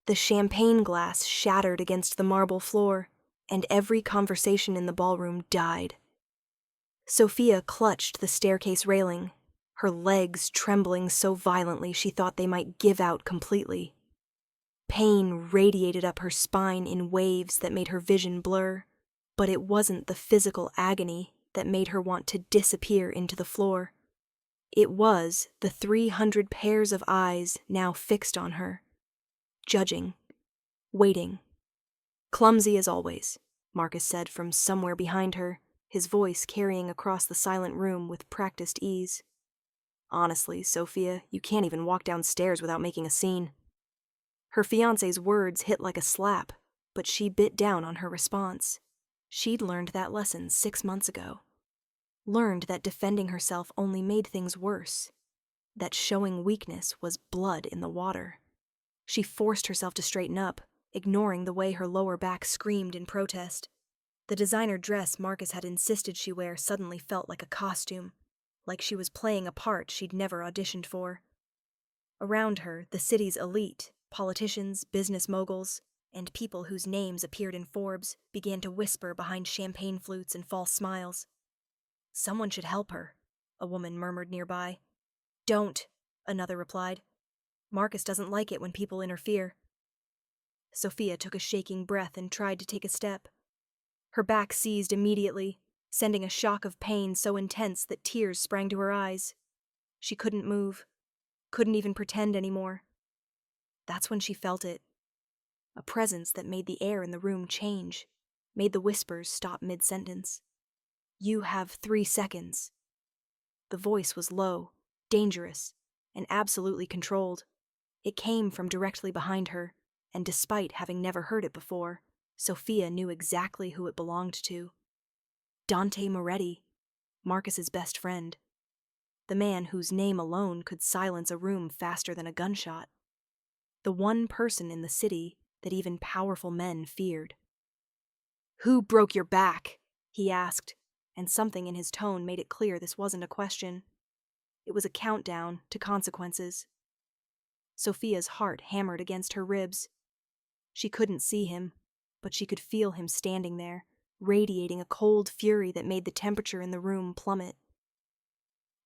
The champagne glass shattered against the marble floor, and every conversation in the ballroom died. Sophia clutched the staircase railing, her legs trembling so violently she thought they might give out completely. Pain radiated up her spine in waves that made her vision blur, but it wasn't the physical agony that made her want to disappear into the floor. It was the 300 pairs of eyes now fixed on her, judging, waiting. "Clumsy as always," Marcus said from somewhere behind her, his voice carrying across the silent room with practiced ease. "Honestly, Sophia, you can't even walk downstairs without making a scene." Her fiancé's words hit like a slap, but she bit down on her response. She'd learned that lesson 6 months ago. Learned that defending herself only made things worse. That showing weakness was blood in the water. She forced herself to straighten up, ignoring the way her lower back screamed in protest. The designer dress Marcus had insisted she wear suddenly felt like a costume, like she was playing a part she'd never auditioned for. Around her, the city's elite, politicians, business moguls, and people whose names appeared in Forbes began to whisper behind champagne flutes and false smiles. "Someone should help her," a woman murmured nearby. "Don't," another replied. "Marcus doesn't like it when people interfere." Sophia took a shaking breath and tried to take a step. Her back seized immediately, sending a shock of pain so intense that tears sprang to her eyes. She couldn't move, couldn't even pretend anymore. That's when she felt it. A presence that made the air in the room change, made the whispers stop mid-sentence. "You have 3 seconds." The voice was low, dangerous, and absolutely controlled. It came from directly behind her, and despite having never heard it before, Sophia knew exactly who it belonged to. Dante Moretti, Marcus's best friend. The man whose name alone could silence a room faster than a gunshot. The one person in the city that even powerful men feared. "Who broke your back?" he asked, and something in his tone made it clear this wasn't a question. It was a countdown to consequences. Sophia's heart hammered against her ribs. She couldn't see him, but she could feel him standing there, radiating a cold fury that made the temperature in the room plummet.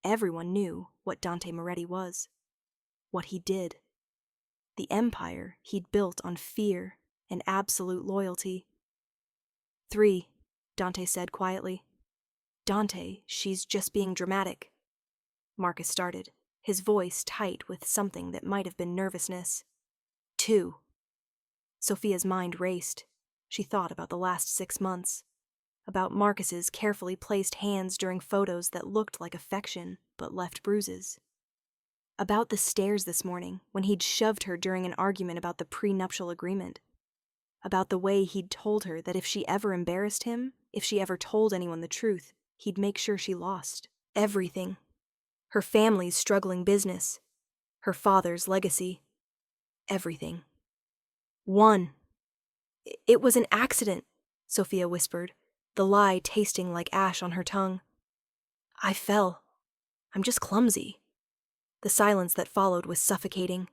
Everyone knew what Dante Moretti was, what he did. The empire he'd built on fear and absolute loyalty. 3, Dante said quietly. "Dante, she's just being dramatic." Marcus started, his voice tight with something that might have been nervousness. 2. Sophia's mind raced. She thought about the last 6 months, about Marcus's carefully placed hands during photos that looked like affection but left bruises. About the stairs this morning when he'd shoved her during an argument about the prenuptial agreement. About the way he'd told her that if she ever embarrassed him, if she ever told anyone the truth, he'd make sure she lost everything. Her family's struggling business, her father's legacy, everything. 1. "It was an accident," Sophia whispered, the lie tasting like ash on her tongue. "I fell. I'm just clumsy." The silence that followed was suffocating.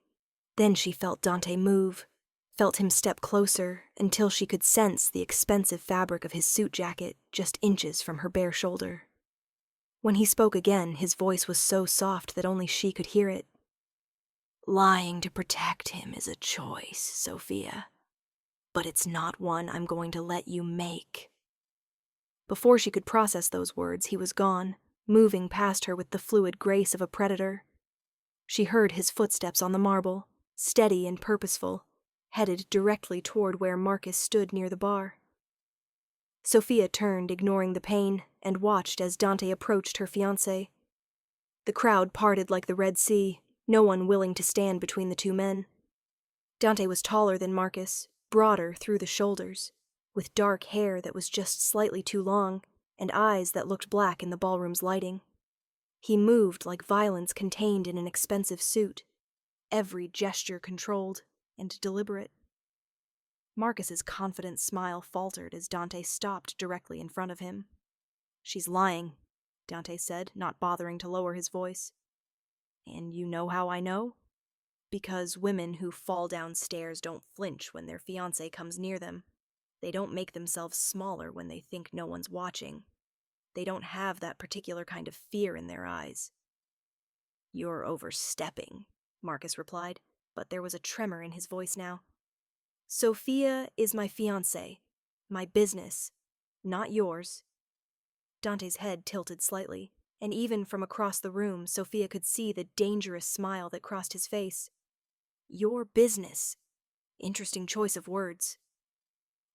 Then she felt Dante move, felt him step closer until she could sense the expensive fabric of his suit jacket just inches from her bare shoulder. When he spoke again, his voice was so soft that only she could hear it. "Lying to protect him is a choice, Sophia. But it's not one I'm going to let you make." Before she could process those words, he was gone, moving past her with the fluid grace of a predator. She heard his footsteps on the marble, steady and purposeful, headed directly toward where Marcus stood near the bar. Sophia turned, ignoring the pain, and watched as Dante approached her fiancé. The crowd parted like the Red Sea, no one willing to stand between the two men. Dante was taller than Marcus, broader through the shoulders, with dark hair that was just slightly too long, and eyes that looked black in the ballroom's lighting. He moved like violence contained in an expensive suit, every gesture controlled and deliberate. Marcus's confident smile faltered as Dante stopped directly in front of him. "She's lying," Dante said, not bothering to lower his voice. "And you know how I know?" Because women who fall down stairs don't flinch when their fiancé comes near them. They don't make themselves smaller when they think no one's watching. They don't have that particular kind of fear in their eyes. You're overstepping, Marcus replied, but there was a tremor in his voice now. Sophia is my fiancé, my business, not yours. Dante's head tilted slightly, and even from across the room, Sophia could see the dangerous smile that crossed his face. Your business. Interesting choice of words.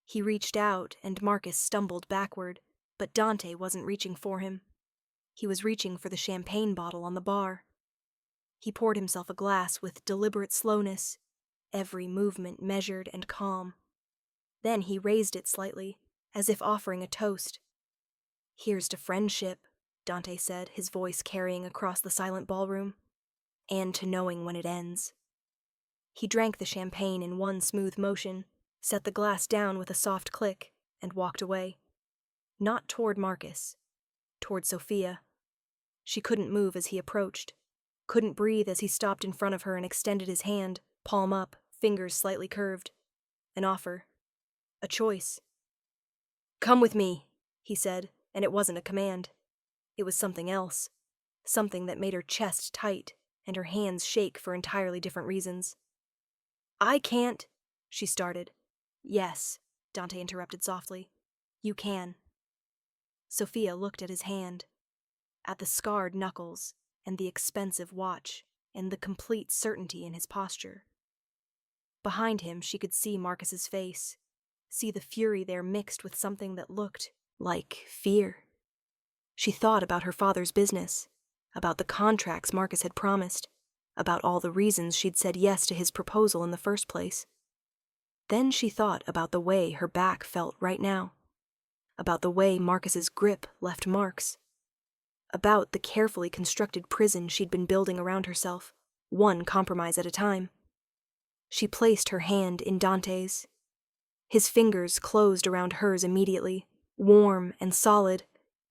He reached out, and Marcus stumbled backward, but Dante wasn't reaching for him. He was reaching for the champagne bottle on the bar. He poured himself a glass with deliberate slowness, every movement measured and calm. Then he raised it slightly, as if offering a toast. Here's to friendship, Dante said, his voice carrying across the silent ballroom, and to knowing when it ends. He drank the champagne in one smooth motion, set the glass down with a soft click, and walked away. Not toward Marcus, toward Sophia. She couldn't move as he approached, couldn't breathe as he stopped in front of her and extended his hand, palm up, fingers slightly curved. An offer. A choice. Come with me, he said, and it wasn't a command. It was something else, something that made her chest tight and her hands shake for entirely different reasons. I can't, she started. Yes, Dante interrupted softly. You can. Sophia looked at his hand, at the scarred knuckles and the expensive watch and the complete certainty in his posture. Behind him, she could see Marcus's face, see the fury there mixed with something that looked like fear. She thought about her father's business, about the contracts Marcus had promised, about all the reasons she'd said yes to his proposal in the first place. Then she thought about the way her back felt right now, about the way Marcus's grip left marks, about the carefully constructed prison she'd been building around herself, one compromise at a time. She placed her hand in Dante's. His fingers closed around hers immediately, warm and solid,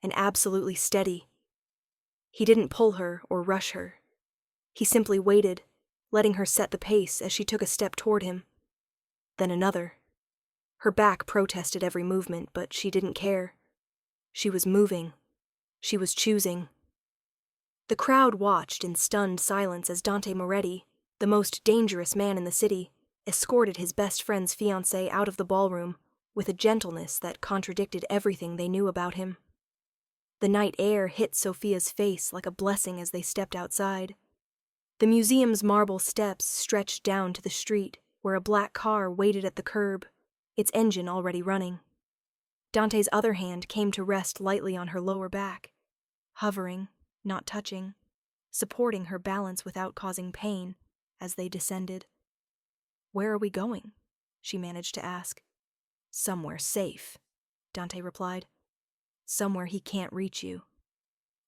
and absolutely steady. He didn't pull her or rush her. He simply waited, letting her set the pace as she took a step toward him. Then another. Her back protested every movement, but she didn't care. She was moving. She was choosing. The crowd watched in stunned silence as Dante Moretti, the most dangerous man in the city, escorted his best friend's fiancée out of the ballroom with a gentleness that contradicted everything they knew about him. The night air hit Sophia's face like a blessing as they stepped outside. The museum's marble steps stretched down to the street, where a black car waited at the curb, its engine already running. Dante's other hand came to rest lightly on her lower back, hovering, not touching, supporting her balance without causing pain as they descended. Where are we going? She managed to ask. Somewhere safe, Dante replied. Somewhere he can't reach you.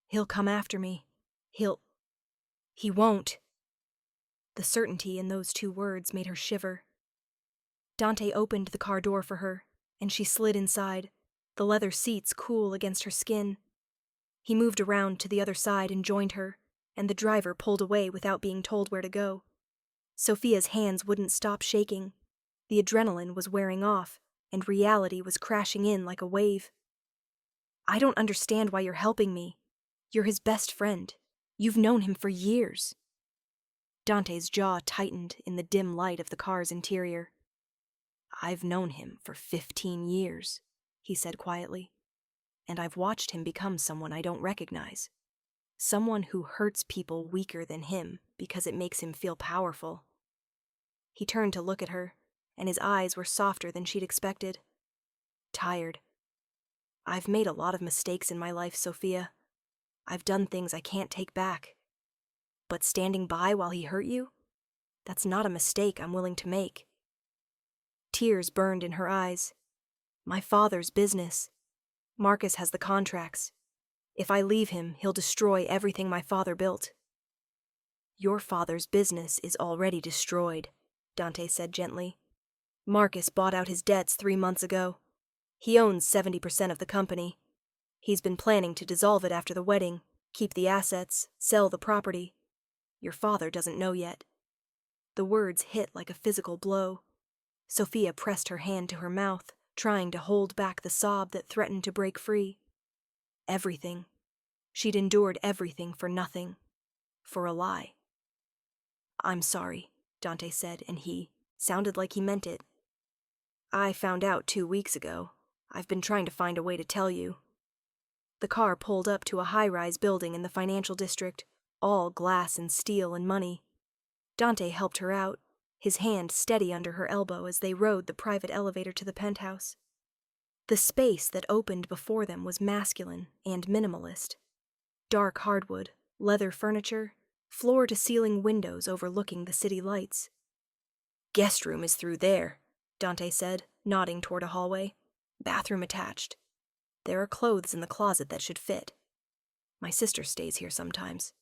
He'll come after me. He won't. The certainty in those two words made her shiver. Dante opened the car door for her, and she slid inside, the leather seats cool against her skin. He moved around to the other side and joined her, and the driver pulled away without being told where to go. Sophia's hands wouldn't stop shaking. The adrenaline was wearing off, and reality was crashing in like a wave. I don't understand why you're helping me. You're his best friend. You've known him for years. Dante's jaw tightened in the dim light of the car's interior. I've known him for 15 years, he said quietly, and I've watched him become someone I don't recognize. Someone who hurts people weaker than him because it makes him feel powerful. He turned to look at her, and his eyes were softer than she'd expected. Tired. I've made a lot of mistakes in my life, Sophia. I've done things I can't take back. But standing by while he hurt you? That's not a mistake I'm willing to make. Tears burned in her eyes. My father's business. Marcus has the contracts. If I leave him, he'll destroy everything my father built. Your father's business is already destroyed, Dante said gently. Marcus bought out his debts 3 months ago. He owns 70% of the company. He's been planning to dissolve it after the wedding, keep the assets, sell the property. Your father doesn't know yet. The words hit like a physical blow. Sophia pressed her hand to her mouth, trying to hold back the sob that threatened to break free. Everything. She'd endured everything for nothing. For a lie. "I'm sorry," Dante said, and he sounded like he meant it. "I found out 2 weeks ago. I've been trying to find a way to tell you." The car pulled up to a high-rise building in the financial district, all glass and steel and money. Dante helped her out, his hand steady under her elbow as they rode the private elevator to the penthouse. The space that opened before them was masculine and minimalist. Dark hardwood, leather furniture, floor-to-ceiling windows overlooking the city lights. "Guest room is through there," Dante said, nodding toward a hallway. "Bathroom attached. There are clothes in the closet that should fit. My sister stays here sometimes."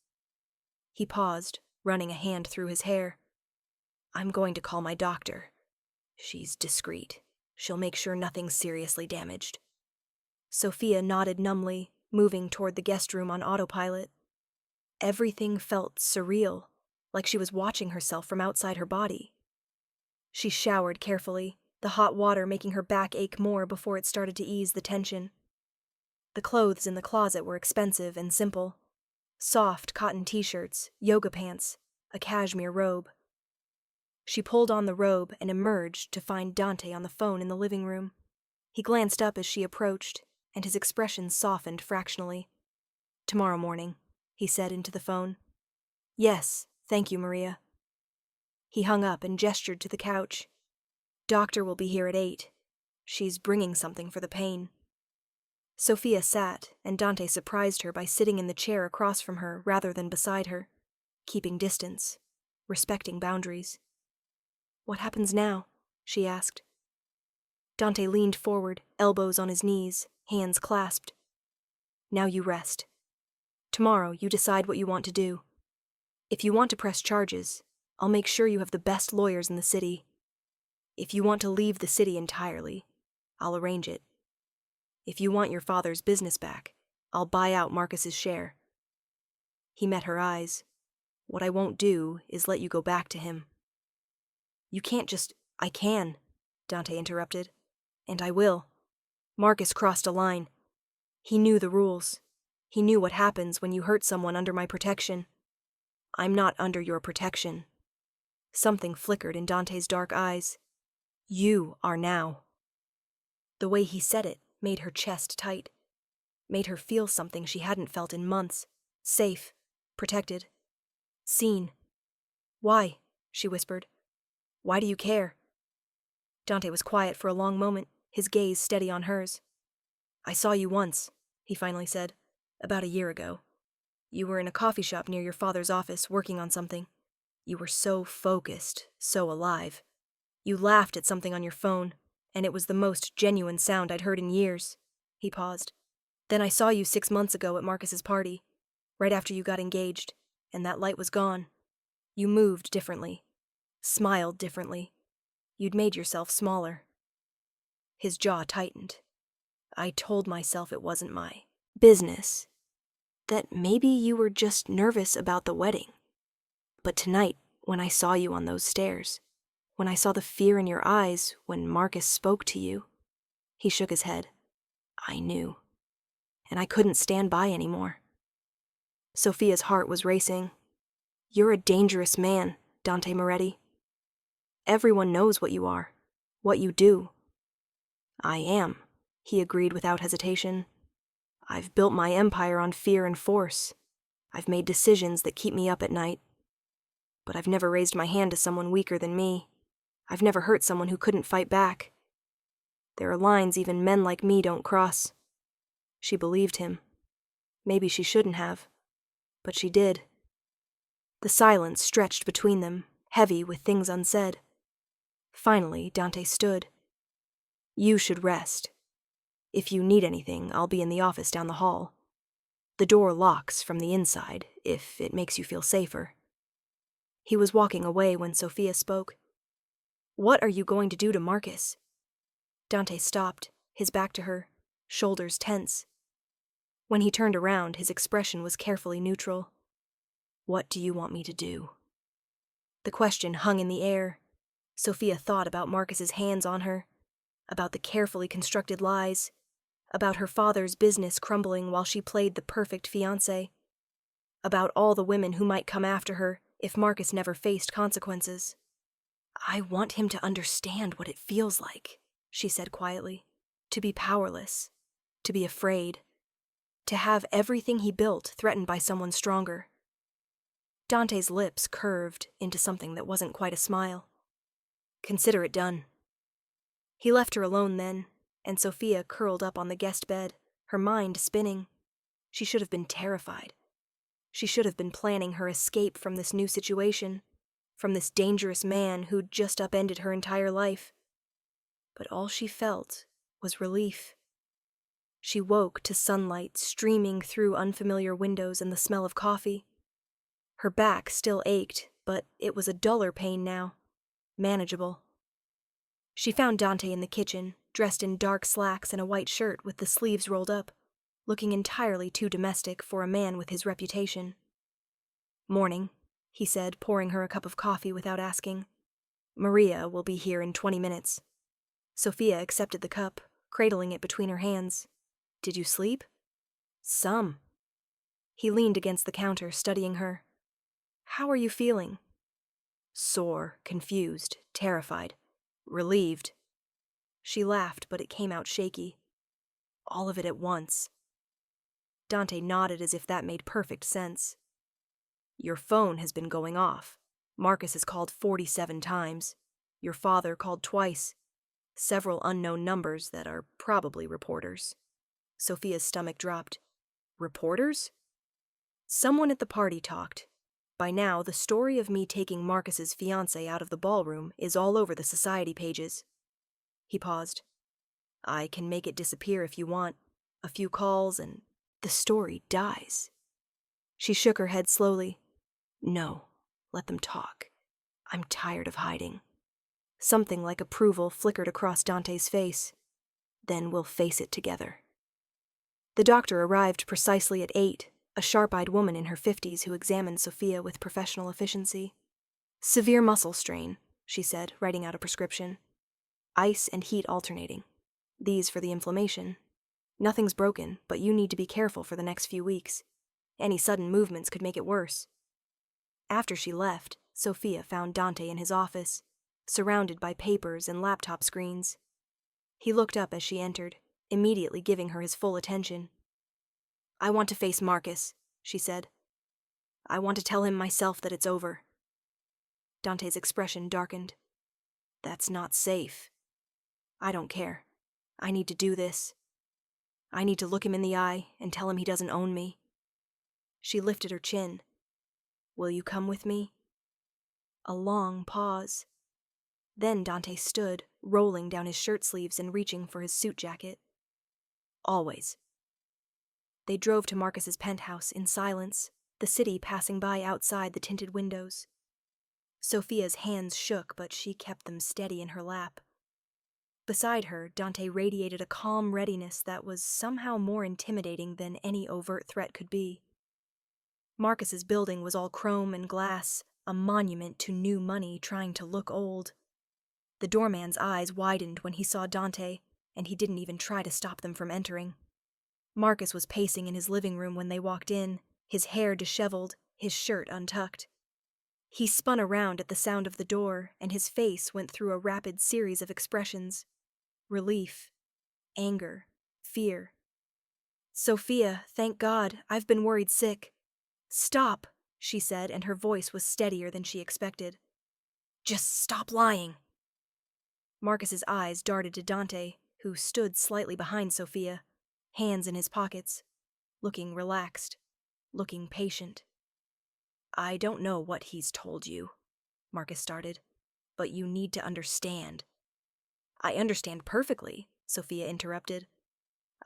He paused, running a hand through his hair. "I'm going to call my doctor. She's discreet. She'll make sure nothing's seriously damaged." Sophia nodded numbly, moving toward the guest room on autopilot. Everything felt surreal, like she was watching herself from outside her body. She showered carefully, the hot water making her back ache more before it started to ease the tension. The clothes in the closet were expensive and simple. Soft cotton t-shirts, yoga pants, a cashmere robe. She pulled on the robe and emerged to find Dante on the phone in the living room. He glanced up as she approached, and his expression softened fractionally. "Tomorrow morning," he said into the phone. "Yes, thank you, Maria." He hung up and gestured to the couch. "Doctor will be here at 8. She's bringing something for the pain." Sophia sat, and Dante surprised her by sitting in the chair across from her rather than beside her, keeping distance, respecting boundaries. "What happens now?" she asked. Dante leaned forward, elbows on his knees, hands clasped. "Now you rest. Tomorrow you decide what you want to do. If you want to press charges, I'll make sure you have the best lawyers in the city. If you want to leave the city entirely, I'll arrange it. If you want your father's business back, I'll buy out Marcus's share." He met her eyes. "What I won't do is let you go back to him." "You can't just—" "I can," Dante interrupted. "And I will. Marcus crossed a line. He knew the rules. He knew what happens when you hurt someone under my protection. I'm not under your protection." Something flickered in Dante's dark eyes. "You are now." The way he said it made her chest tight, made her feel something she hadn't felt in months. Safe, protected, seen. "Why?" she whispered. "Why do you care?" Dante was quiet for a long moment, his gaze steady on hers. "I saw you once," he finally said, "about a year ago. You were in a coffee shop near your father's office working on something. You were so focused, so alive. You laughed at something on your phone, and it was the most genuine sound I'd heard in years." He paused. "Then I saw you 6 months ago at Marcus's party, right after you got engaged, and that light was gone. You moved differently, smiled differently. You'd made yourself smaller." His jaw tightened. "I told myself it wasn't my business, that maybe you were just nervous about the wedding. But tonight, when I saw you on those stairs, when I saw the fear in your eyes when Marcus spoke to you," he shook his head, "I knew. And I couldn't stand by anymore." Sophia's heart was racing. "You're a dangerous man, Dante Moretti. Everyone knows what you are, what you do." "I am," he agreed without hesitation. "I've built my empire on fear and force. I've made decisions that keep me up at night. But I've never raised my hand to someone weaker than me. I've never hurt someone who couldn't fight back. There are lines even men like me don't cross." She believed him. Maybe she shouldn't have, but she did. The silence stretched between them, heavy with things unsaid. Finally, Dante stood. "You should rest. If you need anything, I'll be in the office down the hall. The door locks from the inside, if it makes you feel safer." He was walking away when Sophia spoke. "What are you going to do to Marcus?" Dante stopped, his back to her, shoulders tense. When he turned around, his expression was carefully neutral. "What do you want me to do?" The question hung in the air. Sophia thought about Marcus's hands on her, about the carefully constructed lies, about her father's business crumbling while she played the perfect fiancé, about all the women who might come after her if Marcus never faced consequences. "I want him to understand what it feels like," she said quietly. "To be powerless, to be afraid, to have everything he built threatened by someone stronger." Dante's lips curved into something that wasn't quite a smile. "Consider it done." He left her alone then, and Sophia curled up on the guest bed, her mind spinning. She should have been terrified. She should have been planning her escape from this new situation, from this dangerous man who'd just upended her entire life. But all she felt was relief. She woke to sunlight streaming through unfamiliar windows and the smell of coffee. Her back still ached, but it was a duller pain now, manageable. She found Dante in the kitchen, dressed in dark slacks and a white shirt with the sleeves rolled up, looking entirely too domestic for a man with his reputation. "Morning," he said, pouring her a cup of coffee without asking. "Maria will be here in 20 minutes. Sophia accepted the cup, cradling it between her hands. "Did you sleep?" "Some." He leaned against the counter, studying her. "How are you feeling?" "Sore, confused, terrified, relieved." She laughed, but it came out shaky. "All of it at once." Dante nodded as if that made perfect sense. "Your phone has been going off. Marcus has called 47 times. Your father called twice. Several unknown numbers that are probably reporters." Sophia's stomach dropped. "Reporters?" "Someone at the party talked. By now, the story of me taking Marcus's fiancé out of the ballroom is all over the society pages." He paused. "I can make it disappear if you want. A few calls and the story dies." She shook her head slowly. "No, let them talk. I'm tired of hiding." Something like approval flickered across Dante's face. "Then we'll face it together." The doctor arrived precisely at 8, a sharp-eyed woman in her 50s who examined Sophia with professional efficiency. "Severe muscle strain," she said, writing out a prescription. "Ice and heat alternating. These for the inflammation. Nothing's broken, but you need to be careful for the next few weeks. Any sudden movements could make it worse." After she left, Sophia found Dante in his office, surrounded by papers and laptop screens. He looked up as she entered, immediately giving her his full attention. "I want to face Marcus," she said. "I want to tell him myself that it's over." Dante's expression darkened. "That's not safe." "I don't care. I need to do this. I need to look him in the eye and tell him he doesn't own me." She lifted her chin. "Will you come with me?" A long pause. Then Dante stood, rolling down his shirt sleeves and reaching for his suit jacket. "Always." They drove to Marcus's penthouse in silence, the city passing by outside the tinted windows. Sophia's hands shook, but she kept them steady in her lap. Beside her, Dante radiated a calm readiness that was somehow more intimidating than any overt threat could be. Marcus's building was all chrome and glass, a monument to new money trying to look old. The doorman's eyes widened when he saw Dante, and he didn't even try to stop them from entering. Marcus was pacing in his living room when they walked in, his hair disheveled, his shirt untucked. He spun around at the sound of the door, and his face went through a rapid series of expressions. Relief, anger, fear. "Sophia, thank God, I've been worried sick." "Stop," she said, and her voice was steadier than she expected. "Just stop lying." Marcus's eyes darted to Dante, who stood slightly behind Sophia, hands in his pockets, looking relaxed, looking patient. "I don't know what he's told you," Marcus started, "but you need to understand." "I understand perfectly," Sophia interrupted.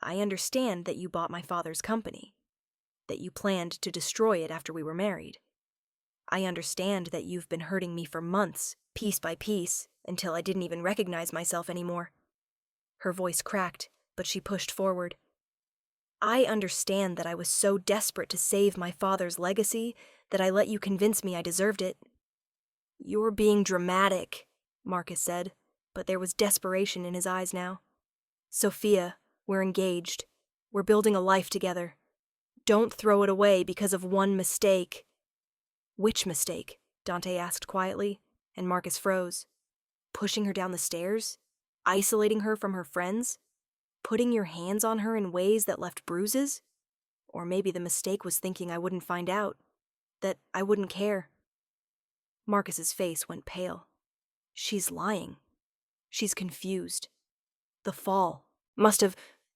"I understand that you bought my father's company, that you planned to destroy it after we were married. I understand that you've been hurting me for months, piece by piece, until I didn't even recognize myself anymore." Her voice cracked, but she pushed forward. "I understand that I was so desperate to save my father's legacy that I let you convince me I deserved it. You're being dramatic, Marcus said, but there was desperation in his eyes now. Sophia, we're engaged. We're building a life together. Don't throw it away because of one mistake. Which mistake? Dante asked quietly, and Marcus froze. Pushing her down the stairs? Isolating her from her friends? Putting your hands on her in ways that left bruises? Or maybe the mistake was thinking I wouldn't find out, that I wouldn't care. Marcus's face went pale. She's lying. She's confused. The fall.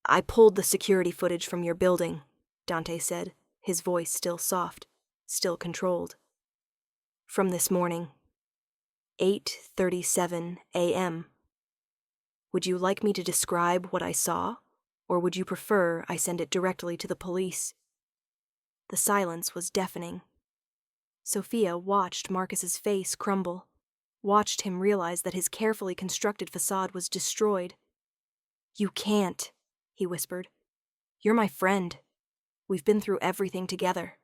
I pulled the security footage from your building, Dante said, his voice still soft, still controlled. From this morning. 8:37 a.m. Would you like me to describe what I saw, or would you prefer I send it directly to the police? The silence was deafening. Sophia watched Marcus's face crumble, watched him realize that his carefully constructed facade was destroyed. You can't, he whispered. You're my friend. We've been through everything together.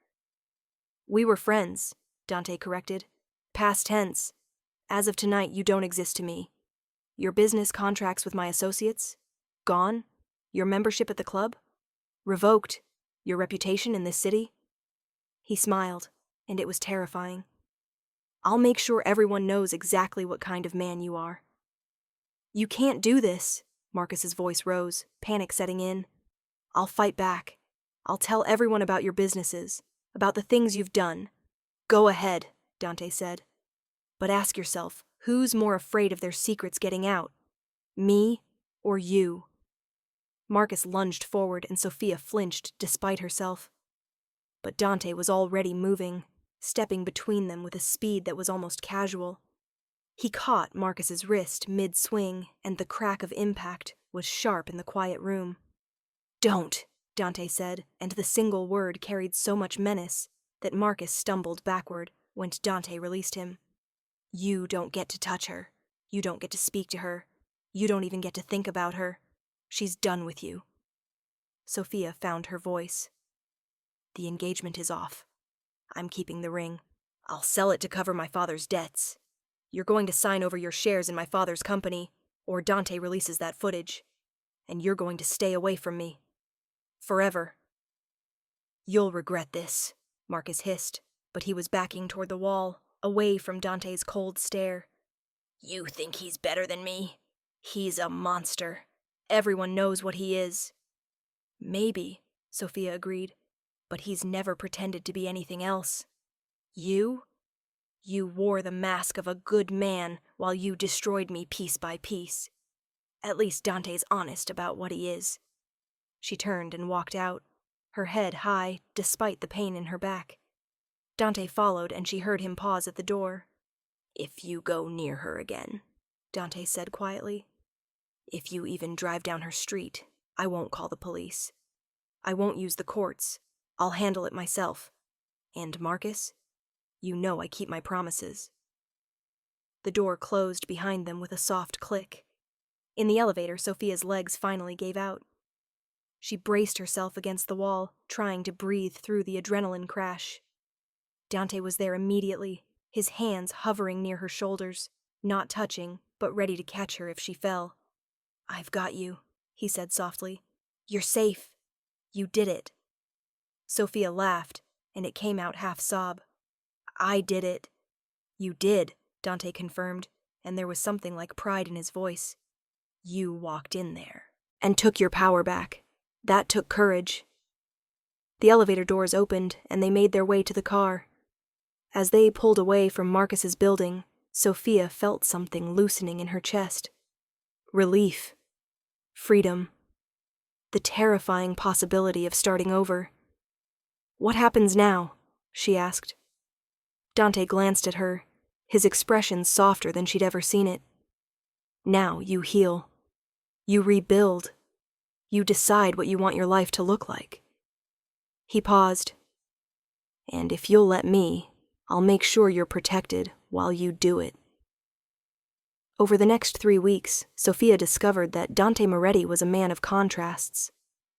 We were friends, Dante corrected. Past tense. As of tonight, you don't exist to me. Your business contracts with my associates? Gone? Your membership at the club? Revoked? Your reputation in this city? He smiled, and it was terrifying. I'll make sure everyone knows exactly what kind of man you are. You can't do this, Marcus's voice rose, panic setting in. I'll fight back. I'll tell everyone about your businesses, about the things you've done. Go ahead, Dante said. But ask yourself, who's more afraid of their secrets getting out? Me or you? Marcus lunged forward and Sophia flinched despite herself. But Dante was already moving, stepping between them with a speed that was almost casual. He caught Marcus's wrist mid-swing, and the crack of impact was sharp in the quiet room. Don't, Dante said, and the single word carried so much menace that Marcus stumbled backward when Dante released him. You don't get to touch her. You don't get to speak to her. You don't even get to think about her. She's done with you. Sophia found her voice. The engagement is off. I'm keeping the ring. I'll sell it to cover my father's debts. You're going to sign over your shares in my father's company, or Dante releases that footage. And you're going to stay away from me. Forever. You'll regret this, Marcus hissed, but he was backing toward the wall, away from Dante's cold stare. You think he's better than me? He's a monster. Everyone knows what he is. Maybe, Sophia agreed, but he's never pretended to be anything else. You wore the mask of a good man while you destroyed me piece by piece. At least Dante's honest about what he is. She turned and walked out, her head high despite the pain in her back. Dante followed and she heard him pause at the door. If you go near her again, Dante said quietly. If you even drive down her street, I won't call the police. I won't use the courts. I'll handle it myself. And Marcus, you know I keep my promises. The door closed behind them with a soft click. In the elevator, Sophia's legs finally gave out. She braced herself against the wall, trying to breathe through the adrenaline crash. Dante was there immediately, his hands hovering near her shoulders, not touching, but ready to catch her if she fell. I've got you, he said softly. You're safe. You did it. Sophia laughed, and it came out half-sob. I did it. You did, Dante confirmed, and there was something like pride in his voice. You walked in there and took your power back. That took courage. The elevator doors opened, and they made their way to the car. As they pulled away from Marcus's building, Sophia felt something loosening in her chest. Relief. Freedom. The terrifying possibility of starting over. What happens now? She asked. Dante glanced at her, his expression softer than she'd ever seen it. Now you heal. You rebuild. You decide what you want your life to look like. He paused. And if you'll let me, I'll make sure you're protected while you do it. Over the next 3 weeks, Sophia discovered that Dante Moretti was a man of contrasts.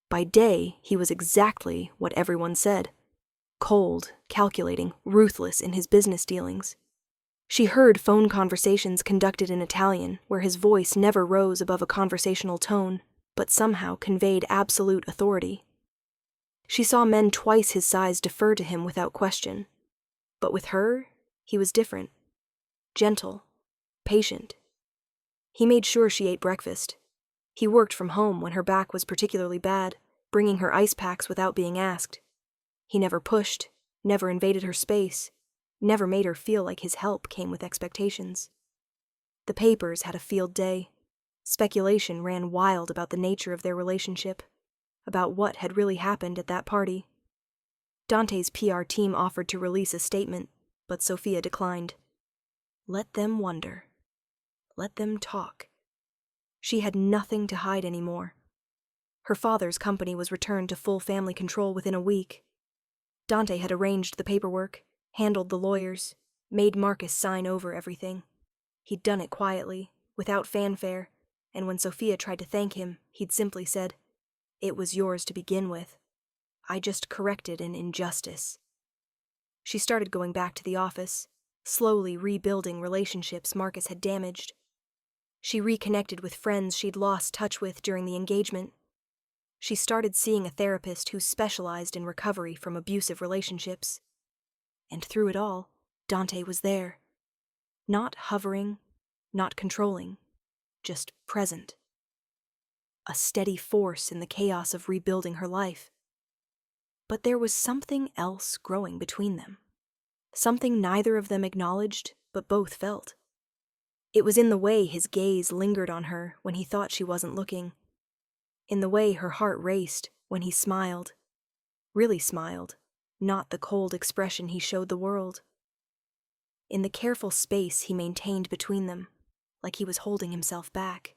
By day, he was exactly what everyone said. Cold, calculating, ruthless in his business dealings. She heard phone conversations conducted in Italian, where his voice never rose above a conversational tone, but somehow conveyed absolute authority. She saw men twice his size defer to him without question. But with her, he was different. Gentle. Patient. He made sure she ate breakfast. He worked from home when her back was particularly bad, bringing her ice packs without being asked. He never pushed, never invaded her space, never made her feel like his help came with expectations. The papers had a field day. Speculation ran wild about the nature of their relationship, about what had really happened at that party. Dante's PR team offered to release a statement, but Sophia declined. Let them wonder. Let them talk. She had nothing to hide anymore. Her father's company was returned to full family control within a week. Dante had arranged the paperwork, handled the lawyers, made Marcus sign over everything. He'd done it quietly, without fanfare, and when Sophia tried to thank him, he'd simply said, "It was yours to begin with. I just corrected an injustice." She started going back to the office, slowly rebuilding relationships Marcus had damaged. She reconnected with friends she'd lost touch with during the engagement. She started seeing a therapist who specialized in recovery from abusive relationships. And through it all, Dante was there. Not hovering, not controlling, just present. A steady force in the chaos of rebuilding her life. But there was something else growing between them. Something neither of them acknowledged, but both felt. It was in the way his gaze lingered on her when he thought she wasn't looking. In the way her heart raced when he smiled. Really smiled, not the cold expression he showed the world. In the careful space he maintained between them, like he was holding himself back.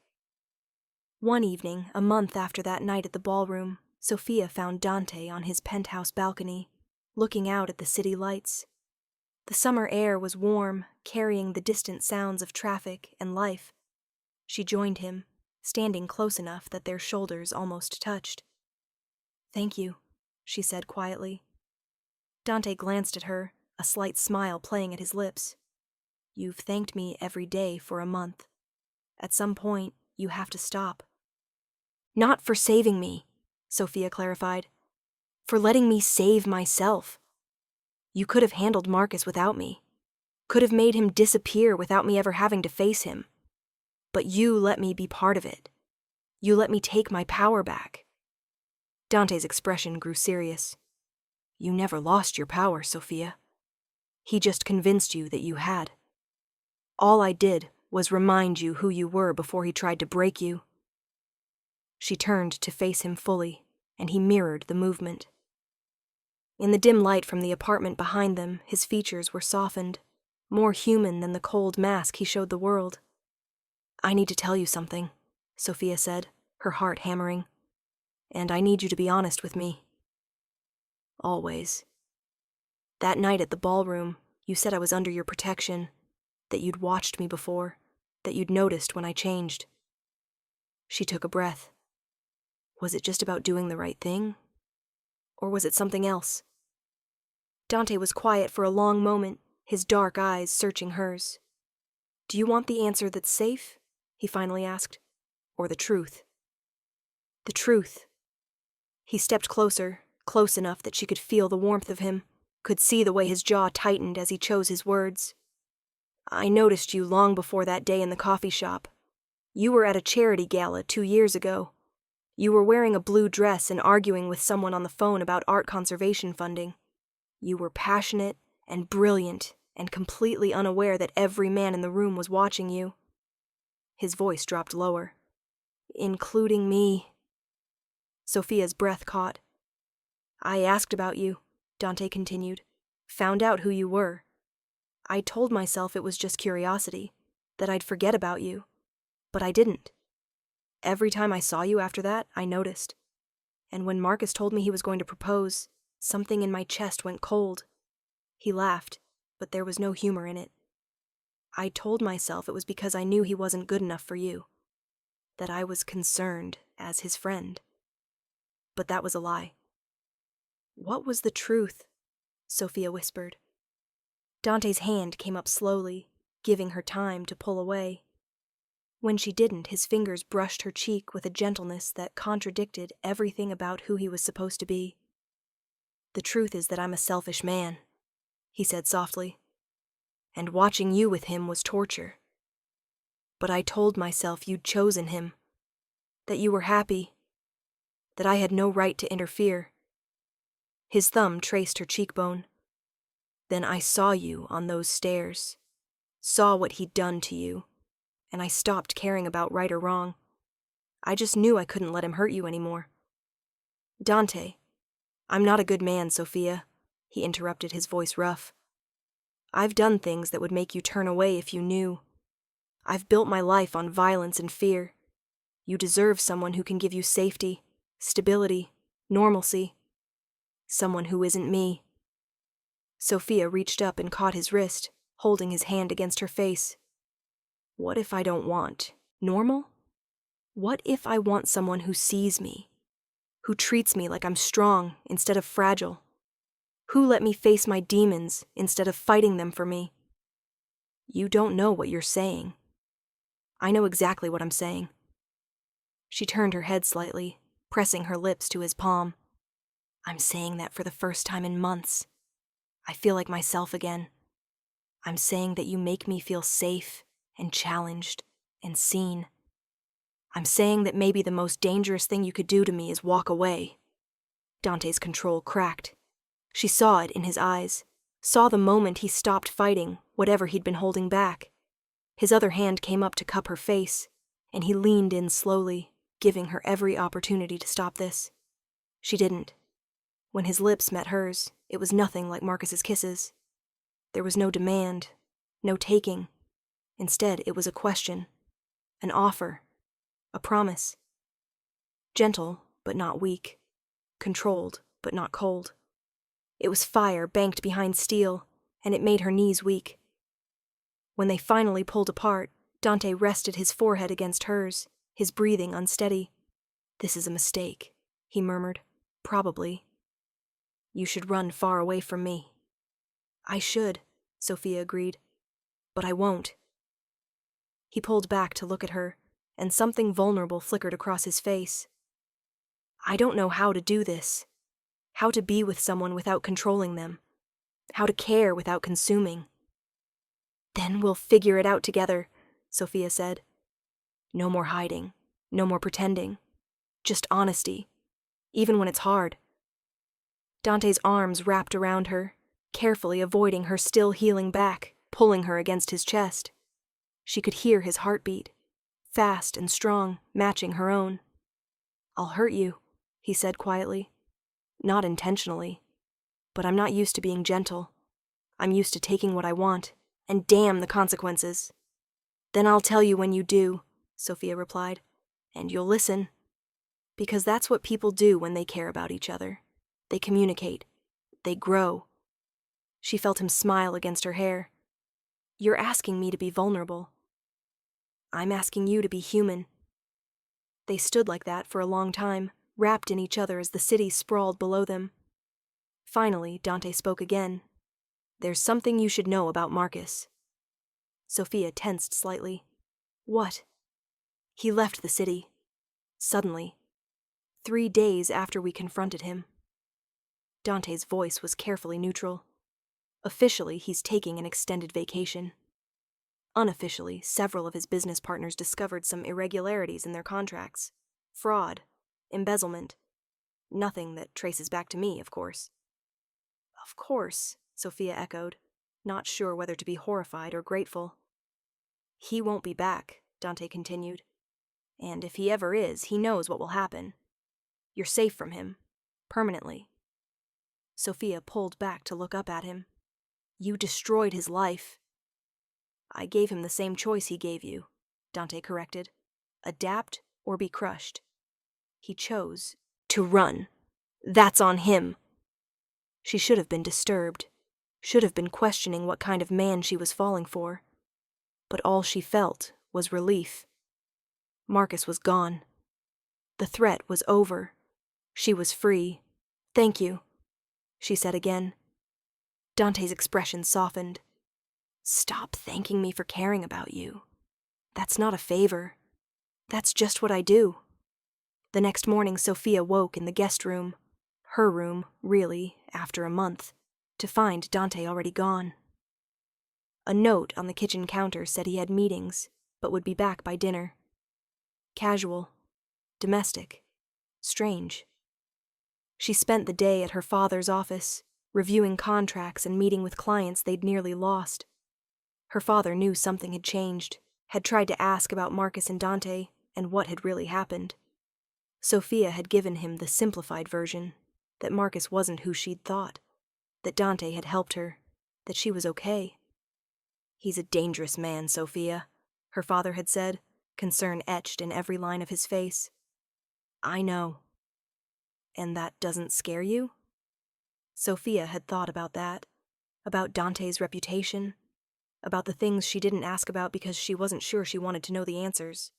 One evening, a month after that night at the ballroom, Sophia found Dante on his penthouse balcony, looking out at the city lights. The summer air was warm, carrying the distant sounds of traffic and life. She joined him, standing close enough that their shoulders almost touched. "Thank you," she said quietly. Dante glanced at her, a slight smile playing at his lips. "You've thanked me every day for a month. At some point, you have to stop." "Not for saving me," Sophia clarified. "For letting me save myself. You could have handled Marcus without me. Could have made him disappear without me ever having to face him. But you let me be part of it. You let me take my power back." Dante's expression grew serious. "You never lost your power, Sophia. He just convinced you that you had. All I did was remind you who you were before he tried to break you." She turned to face him fully, and he mirrored the movement. In the dim light from the apartment behind them, his features were softened, more human than the cold mask he showed the world. "I need to tell you something," Sophia said, her heart hammering. "And I need you to be honest with me. Always. That night at the ballroom, you said I was under your protection, that you'd watched me before, that you'd noticed when I changed." She took a breath. Was it just about doing the right thing? Or was it something else? Dante was quiet for a long moment, his dark eyes searching hers. "Do you want the answer that's safe?" he finally asked. "Or the truth?" "The truth." He stepped closer, close enough that she could feel the warmth of him, could see the way his jaw tightened as he chose his words. "I noticed you long before that day in the coffee shop. You were at a charity gala 2 years ago. You were wearing a blue dress and arguing with someone on the phone about art conservation funding. You were passionate and brilliant and completely unaware that every man in the room was watching you." His voice dropped lower. "Including me." Sophia's breath caught. "I asked about you," Dante continued. "Found out who you were. I told myself it was just curiosity, that I'd forget about you. But I didn't. Every time I saw you after that, I noticed. And when Marcus told me he was going to propose, something in my chest went cold." He laughed, but there was no humor in it. "I told myself it was because I knew he wasn't good enough for you. That I was concerned as his friend. But that was a lie." "What was the truth?" Sophia whispered. Dante's hand came up slowly, giving her time to pull away. When she didn't, his fingers brushed her cheek with a gentleness that contradicted everything about who he was supposed to be. "The truth is that I'm a selfish man," he said softly, "and watching you with him was torture. But I told myself you'd chosen him, that you were happy, that I had no right to interfere." His thumb traced her cheekbone. "Then I saw you on those stairs, saw what he'd done to you, and I stopped caring about right or wrong. I just knew I couldn't let him hurt you anymore." "Dante, I'm not a good man, Sophia," he interrupted, his voice rough. "I've done things that would make you turn away if you knew. I've built my life on violence and fear. You deserve someone who can give you safety, stability, normalcy. Someone who isn't me." Sophia reached up and caught his wrist, holding his hand against her face. "What if I don't want normal? What if I want someone who sees me, who treats me like I'm strong instead of fragile, who let me face my demons instead of fighting them for me?" "You don't know what you're saying." "I know exactly what I'm saying." She turned her head slightly, pressing her lips to his palm. "I'm saying that for the first time in months. I feel like myself again. I'm saying that you make me feel safe and challenged and seen. I'm saying that maybe the most dangerous thing you could do to me is walk away." Dante's control cracked. She saw it in his eyes, saw the moment he stopped fighting whatever he'd been holding back. His other hand came up to cup her face, and he leaned in slowly, giving her every opportunity to stop this. She didn't. When his lips met hers, it was nothing like Marcus's kisses. There was no demand, no taking. Instead, it was a question, an offer, a promise. Gentle, but not weak. Controlled, but not cold. It was fire banked behind steel, and it made her knees weak. When they finally pulled apart, Dante rested his forehead against hers, his breathing unsteady. "This is a mistake," he murmured. "Probably. You should run far away from me." "I should," Sophia agreed. "But I won't." He pulled back to look at her, and something vulnerable flickered across his face. "I don't know how to do this. How to be with someone without controlling them. How to care without consuming." "Then we'll figure it out together," Sophia said. "No more hiding, no more pretending. Just honesty, even when it's hard." Dante's arms wrapped around her, carefully avoiding her still healing back, pulling her against his chest. She could hear his heartbeat, fast and strong, matching her own. "I'll hurt you," he said quietly. "Not intentionally. But I'm not used to being gentle. I'm used to taking what I want, and damn the consequences." "Then I'll tell you when you do," Sophia replied, "and you'll listen. Because that's what people do when they care about each other. They communicate. They grow." She felt him smile against her hair. "You're asking me to be vulnerable." "I'm asking you to be human." They stood like that for a long time, wrapped in each other as the city sprawled below them. Finally, Dante spoke again. "There's something you should know about Marcus." Sophia tensed slightly. "What?" "He left the city. Suddenly. 3 days after we confronted him." Dante's voice was carefully neutral. Officially, he's taking an extended vacation. Unofficially, several of his business partners discovered some irregularities in their contracts. Fraud. Embezzlement. Nothing that traces back to me, of course. "Of course," Sophia echoed, not sure whether to be horrified or grateful. "He won't be back," Dante continued. "And if he ever is, he knows what will happen. You're safe from him. Permanently." Sophia pulled back to look up at him. "You destroyed his life." "I gave him the same choice he gave you," Dante corrected. "Adapt or be crushed. He chose to run. That's on him." She should have been disturbed, should have been questioning what kind of man she was falling for. But all she felt was relief. Marcus was gone. The threat was over. She was free. "Thank you," she said again. Dante's expression softened. Stop thanking me for caring about you. That's not a favor. That's just what I do. The next morning, Sophia woke in the guest room, her room, really, after a month, to find Dante already gone. A note on the kitchen counter said he had meetings, but would be back by dinner. Casual, domestic, strange. She spent the day at her father's office, reviewing contracts and meeting with clients they'd nearly lost. Her father knew something had changed, had tried to ask about Marcus and Dante and what had really happened. Sophia had given him the simplified version, that Marcus wasn't who she'd thought, that Dante had helped her, that she was okay. He's a dangerous man, Sophia, her father had said, concern etched in every line of his face. I know. And that doesn't scare you? Sophia had thought about that, about Dante's reputation, about the things she didn't ask about because she wasn't sure she wanted to know the answers,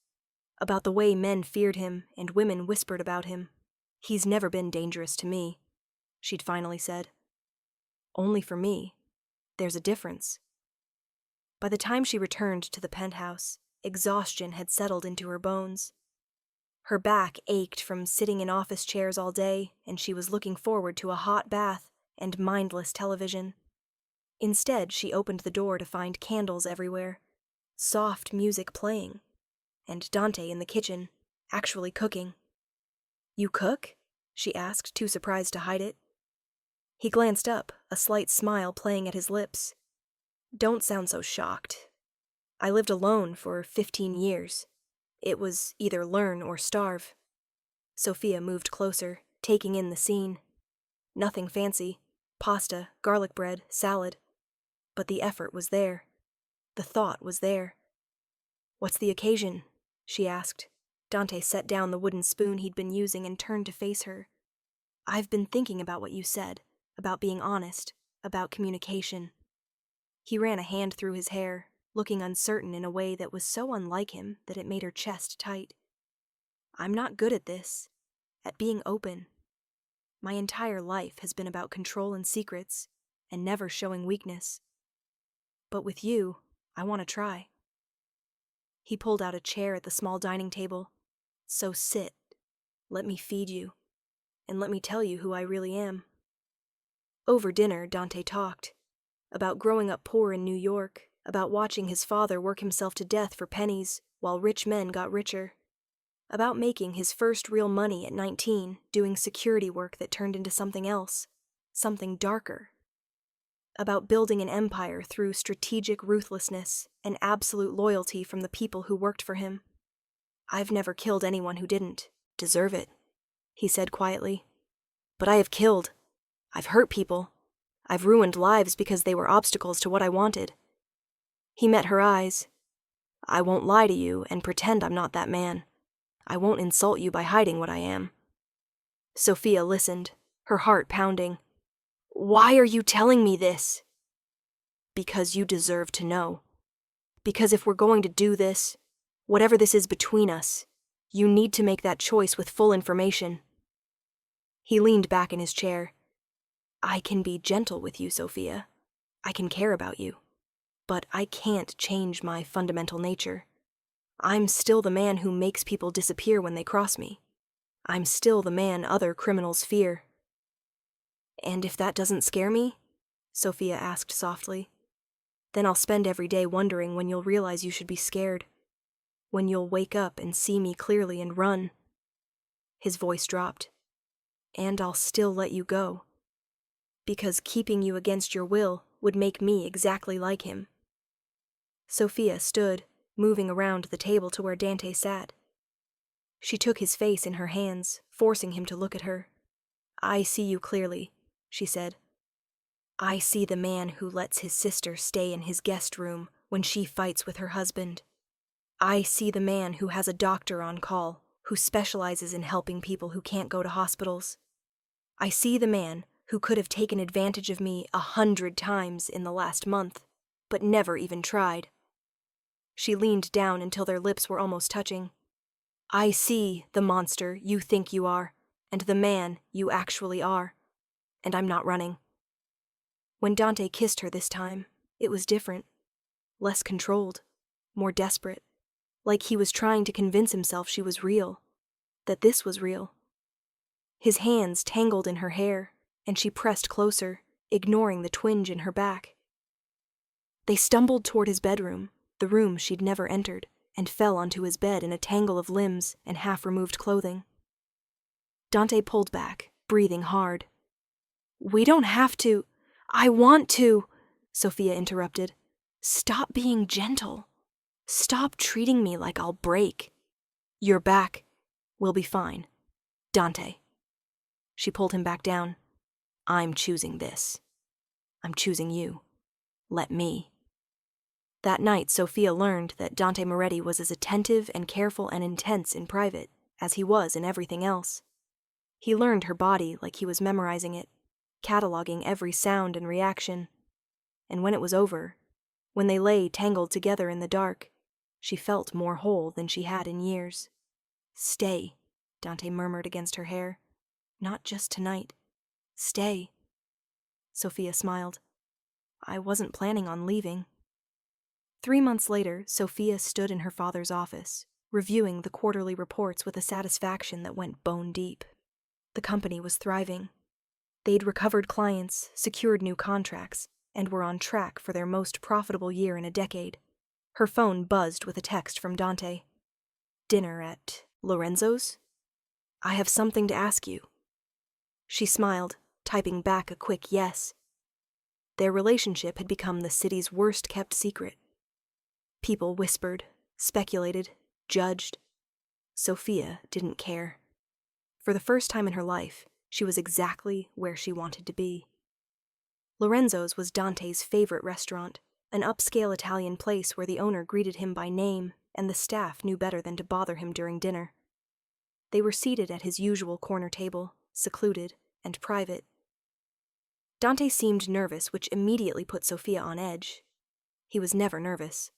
about the way men feared him and women whispered about him. He's never been dangerous to me, she'd finally said. Only for me. There's a difference. By the time she returned to the penthouse, exhaustion had settled into her bones. Her back ached from sitting in office chairs all day, and she was looking forward to a hot bath and mindless television. Instead, she opened the door to find candles everywhere, soft music playing, and Dante in the kitchen, actually cooking. You cook? She asked, too surprised to hide it. He glanced up, a slight smile playing at his lips. Don't sound so shocked. I lived alone for 15 years. It was either learn or starve. Sophia moved closer, taking in the scene. Nothing fancy. Pasta, garlic bread, salad. But the effort was there. The thought was there. What's the occasion? She asked. Dante set down the wooden spoon he'd been using and turned to face her. I've been thinking about what you said, about being honest, about communication. He ran a hand through his hair, looking uncertain in a way that was so unlike him that it made her chest tight. I'm not good at this, at being open. My entire life has been about control and secrets, and never showing weakness. But with you, I want to try. He pulled out a chair at the small dining table. So sit, let me feed you, and let me tell you who I really am. Over dinner, Dante talked. About growing up poor in New York, about watching his father work himself to death for pennies while rich men got richer. About making his first real money at 19, doing security work that turned into something else, something darker. About building an empire through strategic ruthlessness and absolute loyalty from the people who worked for him. I've never killed anyone who didn't deserve it, he said quietly. But I have killed. I've hurt people. I've ruined lives because they were obstacles to what I wanted. He met her eyes. I won't lie to you and pretend I'm not that man. I won't insult you by hiding what I am. Sophia listened, her heart pounding. Why are you telling me this? Because you deserve to know. Because if we're going to do this, whatever this is between us, you need to make that choice with full information. He leaned back in his chair. I can be gentle with you, Sophia. I can care about you. But I can't change my fundamental nature. I'm still the man who makes people disappear when they cross me. I'm still the man other criminals fear. And if that doesn't scare me? Sophia asked softly. Then I'll spend every day wondering when you'll realize you should be scared. When you'll wake up and see me clearly and run. His voice dropped. And I'll still let you go. Because keeping you against your will would make me exactly like him. Sophia stood, moving around the table to where Dante sat. She took his face in her hands, forcing him to look at her. I see you clearly, she said. I see the man who lets his sister stay in his guest room when she fights with her husband. I see the man who has a doctor on call, who specializes in helping people who can't go to hospitals. I see the man who could have taken advantage of me 100 times in the last month, but never even tried. She leaned down until their lips were almost touching. I see the monster you think you are, and the man you actually are. And I'm not running. When Dante kissed her this time, it was different. less controlled, more desperate, like he was trying to convince himself she was real, that this was real. His hands tangled in her hair, and she pressed closer, ignoring the twinge in her back. They stumbled toward his bedroom, the room she'd never entered, and fell onto his bed in a tangle of limbs and half-removed clothing. Dante pulled back, breathing hard. "We don't have to. I want to," Sophia interrupted. "Stop being gentle. Stop treating me like I'll break. You're back. We'll be fine. Dante." She pulled him back down. "I'm choosing this. I'm choosing you. Let me." That night, Sophia learned that Dante Moretti was as attentive and careful and intense in private as he was in everything else. He learned her body like he was memorizing it, cataloging every sound and reaction. And when it was over, when they lay tangled together in the dark, she felt more whole than she had in years. "Stay," Dante murmured against her hair. "Not just tonight. Stay." Sophia smiled. "I wasn't planning on leaving." 3 months later, Sophia stood in her father's office, reviewing the quarterly reports with a satisfaction that went bone deep. The company was thriving. They'd recovered clients, secured new contracts, and were on track for their most profitable year in a decade. Her phone buzzed with a text from Dante. "Dinner at Lorenzo's? I have something to ask you." She smiled, typing back a quick yes. Their relationship had become the city's worst-kept secret. People whispered, speculated, judged. Sophia didn't care. For the first time in her life, she was exactly where she wanted to be. Lorenzo's was Dante's favorite restaurant, an upscale Italian place where the owner greeted him by name and the staff knew better than to bother him during dinner. They were seated at his usual corner table, secluded and private. Dante seemed nervous, which immediately put Sophia on edge. He was never nervous.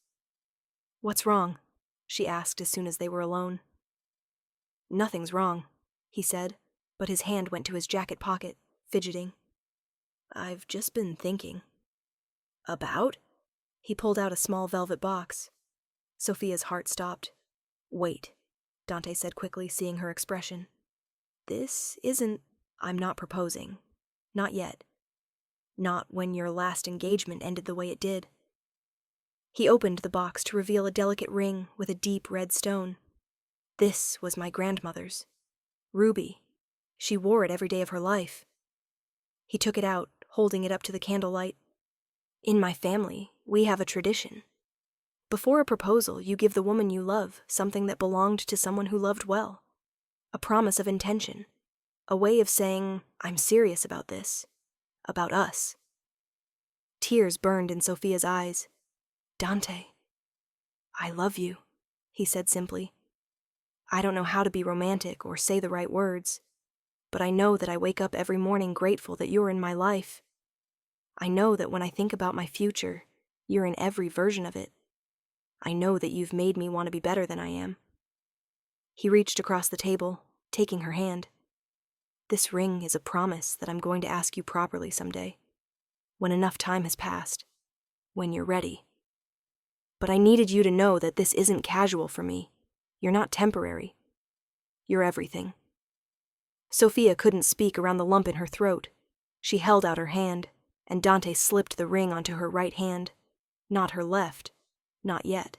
"What's wrong?" she asked as soon as they were alone. "Nothing's wrong," he said, but his hand went to his jacket pocket, fidgeting. "I've just been thinking." "About?" He pulled out a small velvet box. Sophia's heart stopped. "Wait," Dante said quickly, seeing her expression. "This isn't... I'm not proposing. Not yet. Not when your last engagement ended the way it did." He opened the box to reveal a delicate ring with a deep red stone. "This was my grandmother's. Ruby. She wore it every day of her life." He took it out, holding it up to the candlelight. "In my family, we have a tradition. Before a proposal, you give the woman you love something that belonged to someone who loved well. A promise of intention. A way of saying, I'm serious about this. About us." Tears burned in Sophia's eyes. "Dante, I love you," he said simply. "I don't know how to be romantic or say the right words, but I know that I wake up every morning grateful that you're in my life. I know that when I think about my future, you're in every version of it. I know that you've made me want to be better than I am." He reached across the table, taking her hand. "This ring is a promise that I'm going to ask you properly someday, when enough time has passed, when you're ready. But I needed you to know that this isn't casual for me. You're not temporary. You're everything." Sophia couldn't speak around the lump in her throat. She held out her hand, and Dante slipped the ring onto her right hand, not her left, not yet.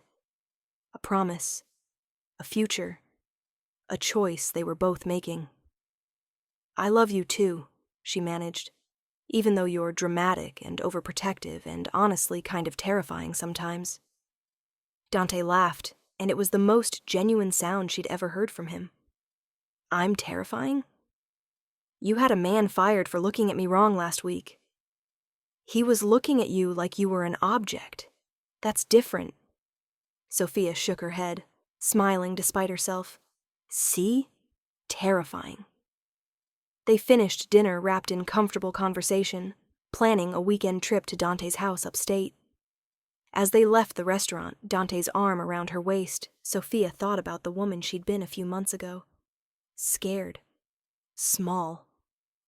A promise, a future, a choice they were both making. "I love you too," she managed, "even though you're dramatic and overprotective and honestly kind of terrifying sometimes." Dante laughed, and it was the most genuine sound she'd ever heard from him. "I'm terrifying? You had a man fired for looking at me wrong last week. He was looking at you like you were an object. That's different." Sophia shook her head, smiling despite herself. "See? Terrifying." They finished dinner wrapped in comfortable conversation, planning a weekend trip to Dante's house upstate. As they left the restaurant, Dante's arm around her waist, Sophia thought about the woman she'd been a few months ago. Scared. Small.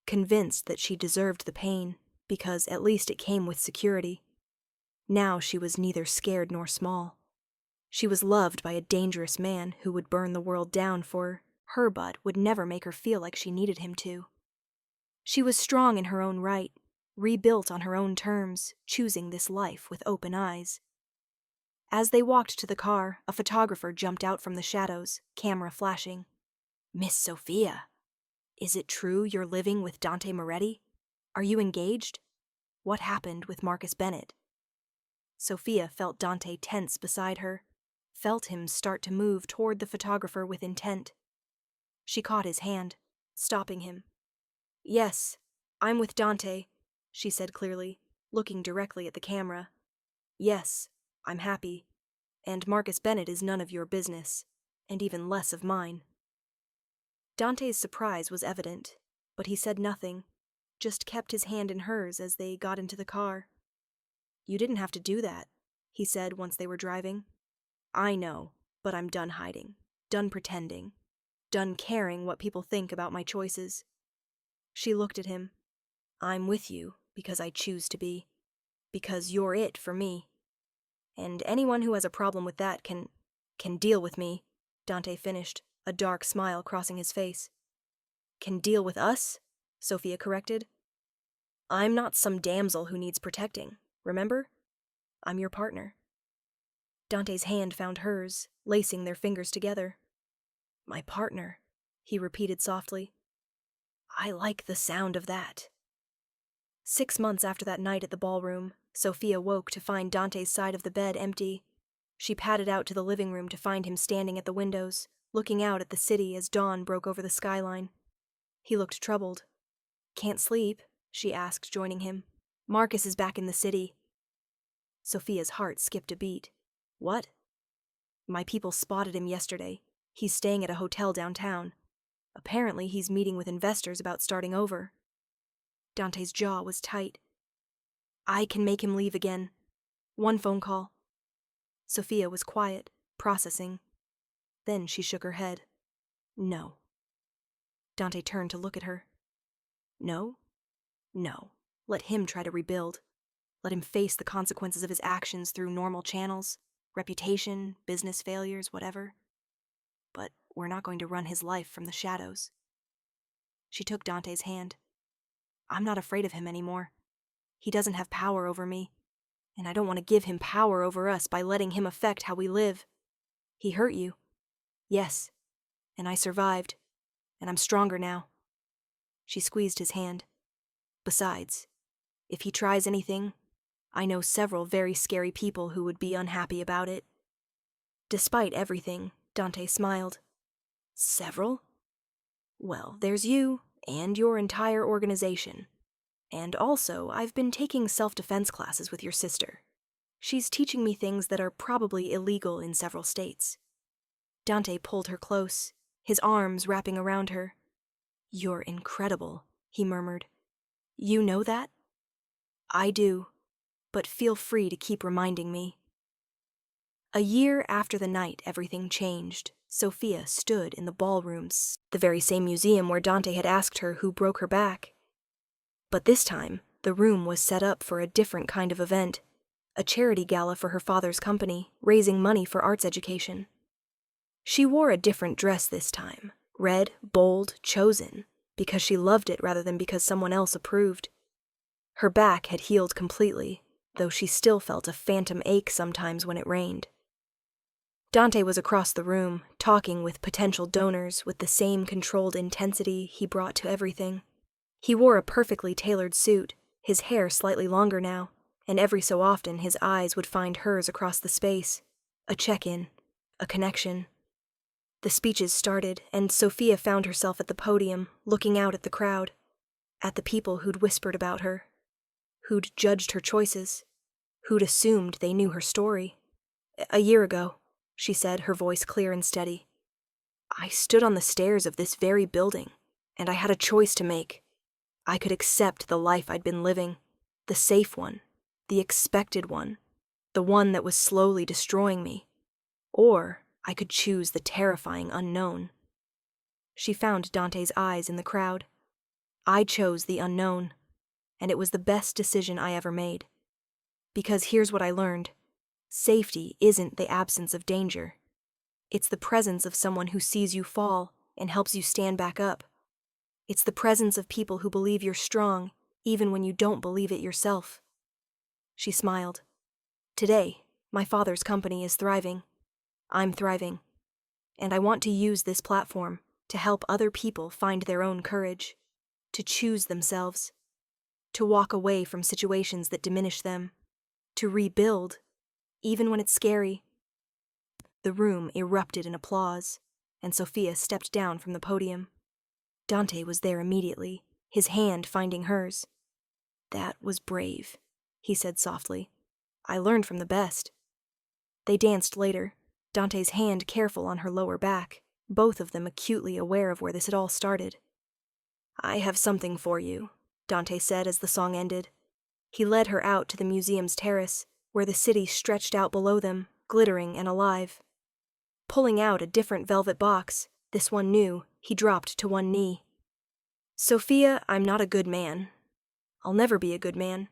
Convinced that she deserved the pain, because at least it came with security. Now she was neither scared nor small. She was loved by a dangerous man who would burn the world down for her but would never make her feel like she needed him to. She was strong in her own right, rebuilt on her own terms, choosing this life with open eyes. As they walked to the car, a photographer jumped out from the shadows, camera flashing. "Miss Sophia, is it true you're living with Dante Moretti? Are you engaged? What happened with Marcus Bennett?" Sophia felt Dante tense beside her, felt him start to move toward the photographer with intent. She caught his hand, stopping him. "Yes, I'm with Dante," she said clearly, looking directly at the camera. "Yes, I'm happy. And Marcus Bennett is none of your business, and even less of mine." Dante's surprise was evident, but he said nothing, just kept his hand in hers as they got into the car. "You didn't have to do that," he said once they were driving. "I know, but I'm done hiding, done pretending, done caring what people think about my choices." She looked at him. "I'm with you because I choose to be, because you're it for me. And anyone who has a problem with that can deal with me," Dante finished, a dark smile crossing his face. "Can deal with us?" Sophia corrected. "I'm not some damsel who needs protecting, remember? I'm your partner." Dante's hand found hers, lacing their fingers together. "My partner," he repeated softly. "I like the sound of that." 6 months after that night at the ballroom, Sophia woke to find Dante's side of the bed empty. She padded out to the living room to find him standing at the windows, looking out at the city as dawn broke over the skyline. He looked troubled. "Can't sleep?" she asked, joining him. "Marcus is back in the city." Sophia's heart skipped a beat. "What?" "My people spotted him yesterday. He's staying at a hotel downtown. Apparently he's meeting with investors about starting over." Dante's jaw was tight. "I can make him leave again. One phone call." Sophia was quiet, processing. Then she shook her head. "No." Dante turned to look at her. "No? No. Let him try to rebuild. Let him face the consequences of his actions through normal channels, reputation, business failures, whatever. But we're not going to run his life from the shadows." She took Dante's hand. "I'm not afraid of him anymore. He doesn't have power over me, and I don't want to give him power over us by letting him affect how we live. He hurt you. Yes. And I survived, and I'm stronger now." She squeezed his hand. "Besides, if he tries anything, I know several very scary people who would be unhappy about it." Despite everything, Dante smiled. "Several? Well, there's you, and your entire organization. And also, I've been taking self-defense classes with your sister. She's teaching me things that are probably illegal in several states." Dante pulled her close, his arms wrapping around her. "You're incredible," he murmured. "You know that?" "I do, but feel free to keep reminding me." A year after the night everything changed, Sophia stood in the ballrooms, the very same museum where Dante had asked her who broke her back. But this time, the room was set up for a different kind of event, a charity gala for her father's company, raising money for arts education. She wore a different dress this time, red, bold, chosen, because she loved it rather than because someone else approved. Her back had healed completely, though she still felt a phantom ache sometimes when it rained. Dante was across the room, talking with potential donors with the same controlled intensity he brought to everything. He wore a perfectly tailored suit, his hair slightly longer now, and every so often his eyes would find hers across the space. A check-in, a connection. The speeches started, and Sophia found herself at the podium, looking out at the crowd, at the people who'd whispered about her, who'd judged her choices, who'd assumed they knew her story. "A year ago," she said, her voice clear and steady, "I stood on the stairs of this very building, and I had a choice to make. I could accept the life I'd been living, the safe one, the expected one, the one that was slowly destroying me. Or I could choose the terrifying unknown." She found Dante's eyes in the crowd. "I chose the unknown, and it was the best decision I ever made." Because here's what I learned. Safety isn't the absence of danger. It's the presence of someone who sees you fall and helps you stand back up. It's the presence of people who believe you're strong, even when you don't believe it yourself. She smiled. Today, my father's company is thriving. I'm thriving. And I want to use this platform to help other people find their own courage, to choose themselves, to walk away from situations that diminish them, to rebuild, even when it's scary. The room erupted in applause, and Sophia stepped down from the podium. Dante was there immediately, his hand finding hers. That was brave, he said softly. I learned from the best. They danced later, Dante's hand careful on her lower back, both of them acutely aware of where this had all started. I have something for you, Dante said as the song ended. He led her out to the museum's terrace, where the city stretched out below them, glittering and alive. Pulling out a different velvet box, this one new, he dropped to one knee. Sophia, I'm not a good man. I'll never be a good man.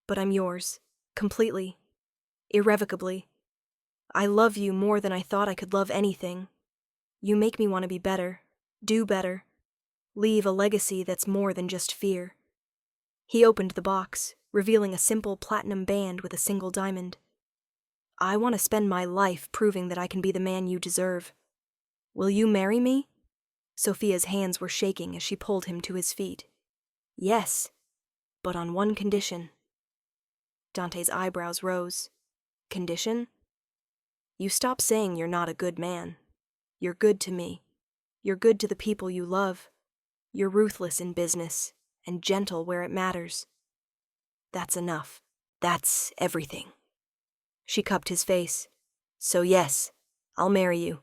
But I'm yours, completely, irrevocably. I love you more than I thought I could love anything. You make me want to be better, do better, leave a legacy that's more than just fear. He opened the box, revealing a simple platinum band with a single diamond. I want to spend my life proving that I can be the man you deserve. Will you marry me? Sophia's hands were shaking as she pulled him to his feet. Yes, but on one condition. Dante's eyebrows rose. Condition? You stop saying you're not a good man. You're good to me. You're good to the people you love. You're ruthless in business, and gentle where it matters. That's enough. That's everything. She cupped his face. So yes, I'll marry you.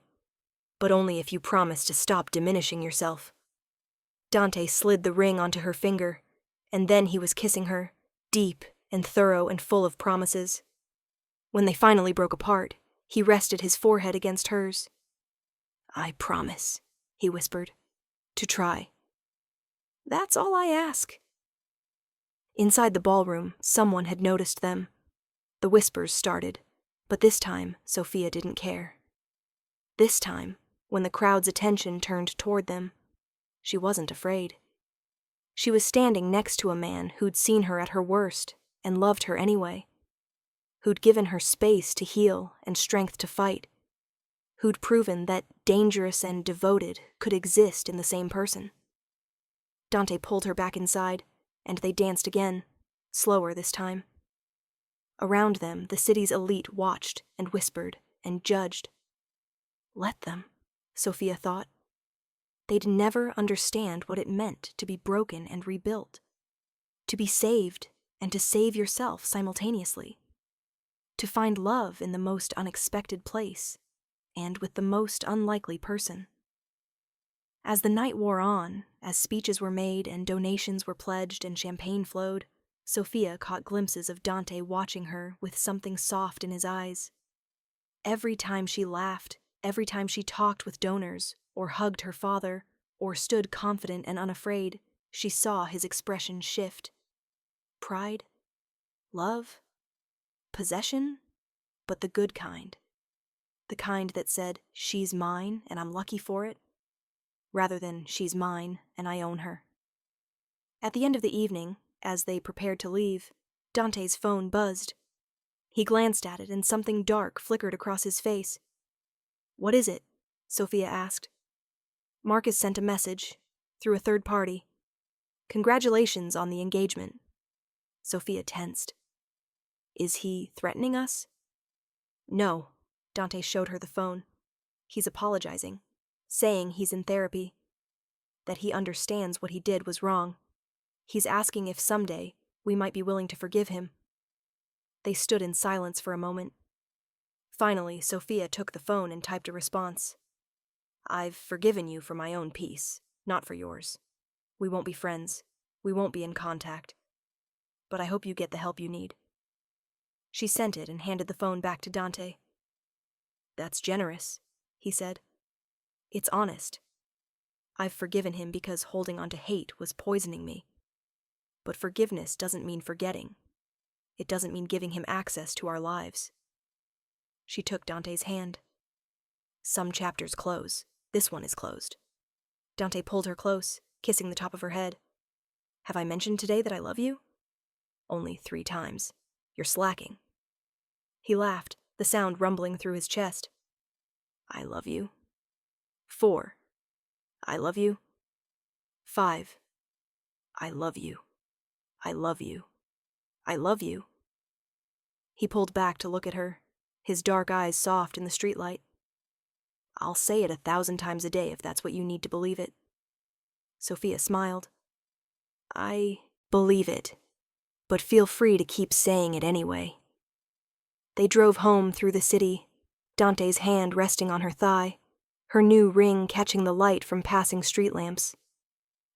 But only if you promise to stop diminishing yourself. Dante slid the ring onto her finger, and then he was kissing her, deep and thorough and full of promises. When they finally broke apart, he rested his forehead against hers. I promise, he whispered, to try. That's all I ask. Inside the ballroom, someone had noticed them. The whispers started, but this time, Sophia didn't care. This time, when the crowd's attention turned toward them, she wasn't afraid. She was standing next to a man who'd seen her at her worst and loved her anyway, who'd given her space to heal and strength to fight, who'd proven that dangerous and devoted could exist in the same person. Dante pulled her back inside, and they danced again, slower this time. Around them, the city's elite watched and whispered and judged. Let them, Sophia thought. They'd never understand what it meant to be broken and rebuilt, to be saved and to save yourself simultaneously, to find love in the most unexpected place and with the most unlikely person. As the night wore on, as speeches were made and donations were pledged and champagne flowed, Sophia caught glimpses of Dante watching her with something soft in his eyes. Every time she laughed, every time she talked with donors, or hugged her father, or stood confident and unafraid, she saw his expression shift. Pride? Love? Possession? But the good kind. The kind that said, she's mine and I'm lucky for it, rather than she's mine and I own her. At the end of the evening, as they prepared to leave, Dante's phone buzzed. He glanced at it and something dark flickered across his face. What is it? Sophia asked. Marcus sent a message, through a third party. Congratulations on the engagement. Sophia tensed. Is he threatening us? No, Dante showed her the phone. He's apologizing, saying he's in therapy, that he understands what he did was wrong. He's asking if someday we might be willing to forgive him. They stood in silence for a moment. Finally, Sophia took the phone and typed a response. I've forgiven you for my own peace, not for yours. We won't be friends. We won't be in contact. But I hope you get the help you need. She sent it and handed the phone back to Dante. That's generous, he said. It's honest. I've forgiven him because holding on to hate was poisoning me. But forgiveness doesn't mean forgetting. it doesn't mean giving him access to our lives. She took Dante's hand. Some chapters close. This one is closed. Dante pulled her close, kissing the top of her head. Have I mentioned today that I love you? Only 3 times. You're slacking. He laughed, the sound rumbling through his chest. I love you. 4. I love you. 5. I love you. I love you. I love you. He pulled back to look at her, his dark eyes soft in the streetlight. I'll say it 1,000 times a day if that's what you need to believe it. Sophia smiled. I believe it, but feel free to keep saying it anyway. They drove home through the city, Dante's hand resting on her thigh, her new ring catching the light from passing street lamps.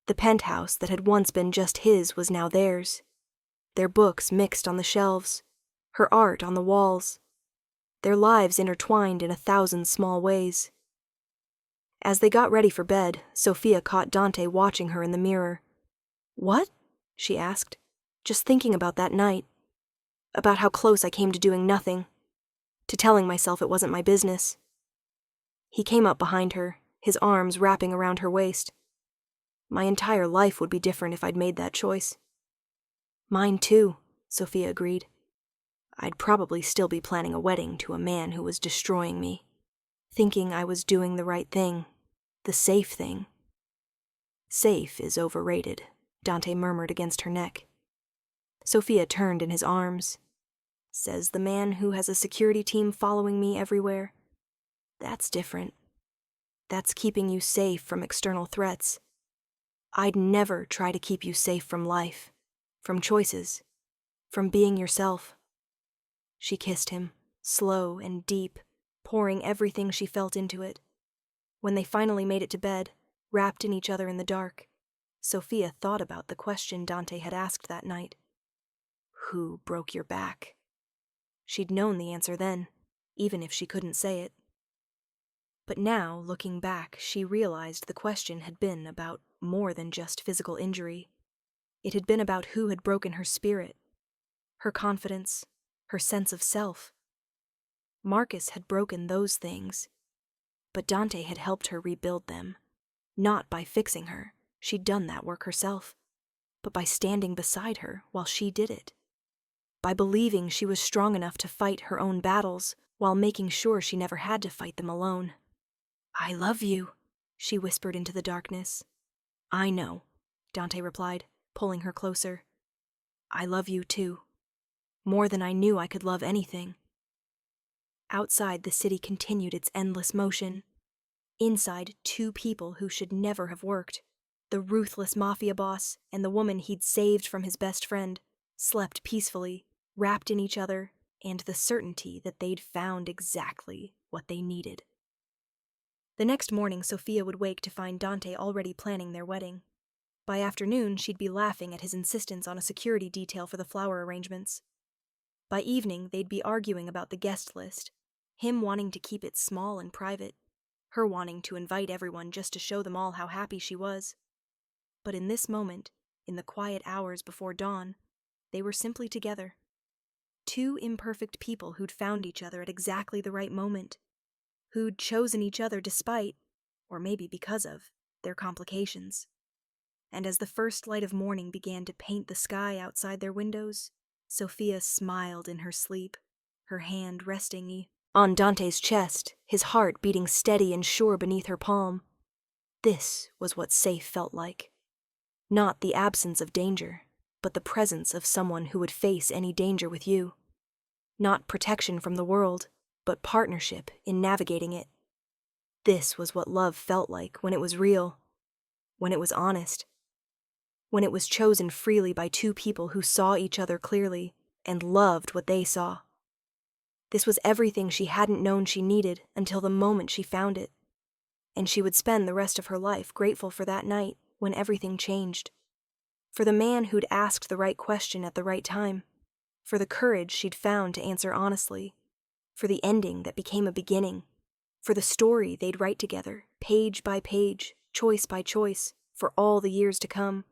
The penthouse that had once been just his was now theirs. Their books mixed on the shelves, her art on the walls, their lives intertwined in 1,000 small ways. As they got ready for bed, Sophia caught Dante watching her in the mirror. What? She asked, just thinking about that night, about how close I came to doing nothing, to telling myself it wasn't my business. He came up behind her, his arms wrapping around her waist. My entire life would be different if I'd made that choice. Mine too, Sophia agreed. I'd probably still be planning a wedding to a man who was destroying me, thinking I was doing the right thing, the safe thing. Safe is overrated, Dante murmured against her neck. Sophia turned in his arms. Says the man who has a security team following me everywhere. That's different. That's keeping you safe from external threats. I'd never try to keep you safe from life, from choices, from being yourself. She kissed him, slow and deep, pouring everything she felt into it. When they finally made it to bed, wrapped in each other in the dark, Sophia thought about the question Dante had asked that night. Who broke your back? She'd known the answer then, even if she couldn't say it. But now, looking back, she realized the question had been about more than just physical injury. It had been about who had broken her spirit, her confidence, her sense of self. Marcus had broken those things, but Dante had helped her rebuild them, not by fixing her, she'd done that work herself, but by standing beside her while she did it, by believing she was strong enough to fight her own battles while making sure she never had to fight them alone. I love you, she whispered into the darkness. I know, Dante replied, pulling her closer. I love you too, more than I knew I could love anything. Outside, the city continued its endless motion. Inside, 2 people who should never have worked, the ruthless Mafia boss and the woman he'd saved from his best friend, slept peacefully, wrapped in each other, and the certainty that they'd found exactly what they needed. The next morning, Sophia would wake to find Dante already planning their wedding. By afternoon, she'd be laughing at his insistence on a security detail for the flower arrangements. By evening, they'd be arguing about the guest list, him wanting to keep it small and private, her wanting to invite everyone just to show them all how happy she was. But in this moment, in the quiet hours before dawn, they were simply together. 2 imperfect people who'd found each other at exactly the right moment, who'd chosen each other despite, or maybe because of, their complications. And as the first light of morning began to paint the sky outside their windows, Sophia smiled in her sleep, her hand resting on Dante's chest, his heart beating steady and sure beneath her palm. This was what safe felt like. Not the absence of danger, but the presence of someone who would face any danger with you. Not protection from the world, but partnership in navigating it. This was what love felt like when it was real, when it was honest, when it was chosen freely by 2 people who saw each other clearly and loved what they saw. This was everything she hadn't known she needed until the moment she found it, and she would spend the rest of her life grateful for that night when everything changed. For the man who'd asked the right question at the right time, for the courage she'd found to answer honestly, for the ending that became a beginning, for the story they'd write together, page by page, choice by choice, for all the years to come.